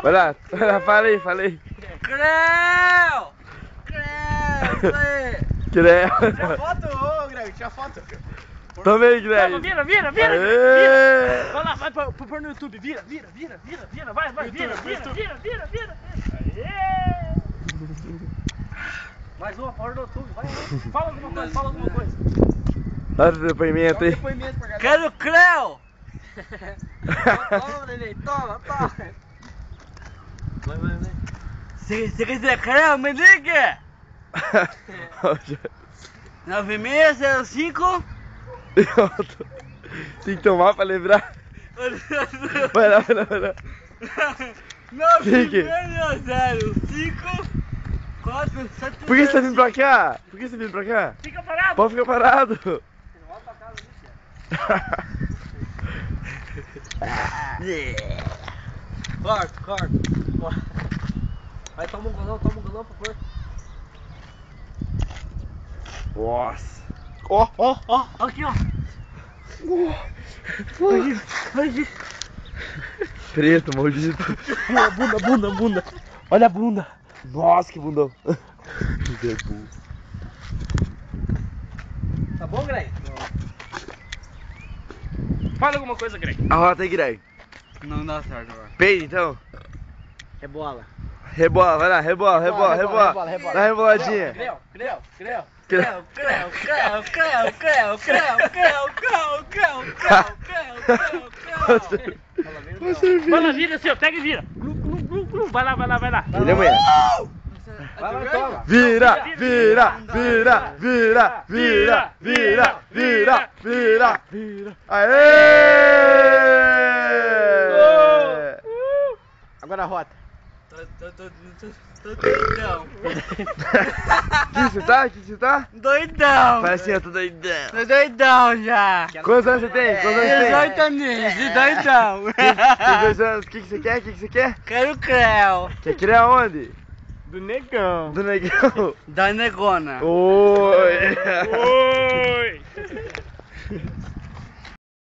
Vai lá, fala aí. Creu! Creu! Creu! Tira foto, ô Greg, tira foto. Toma aí, Greg. Toma, vira. Vai lá, vai pôr no YouTube, vira. Vai, vira. Aê! Mais uma, pôr no YouTube, vai. Fala alguma coisa. Dá o depoimento aí. Depoimento pra galera. Quero creu! Toma, neném, toma. Vai. Se quiser creu, me liga! 9605. Tem que tomar pra lembrar. Vai lá. 9605 477. Por que você tá vindo pra cá? Fica parado! Pode ficar parado. Volta pra casa, Corta. Vai, toma um golão, por favor. Nossa. Ó, aqui, ó. Aqui. Preto, maldito. Bunda. Olha a bunda. Nossa, que bundão. Tá bom, Greg? Fala alguma coisa, Greg. Arrota aí, Greg. Não dá certo agora. Peide, então. É bola. Rebola, vai lá, rebola. Dá uma reboladinha. Creu. Vai lá, vira, seu, pega e vira. Vai lá. Ele é mulher. Vai, toma. Vira. Aê! Agora a rota. Tô doidão. Que você tá? Doidão. Fala assim, eu tô doidão. Tô doidão já. Quantos anos você tem? 18 aninhos, de doidão. Tem 2 anos. O que você quer? Quero creu. Quer criar onde? Do negão. Do negão. Da negona. Oi.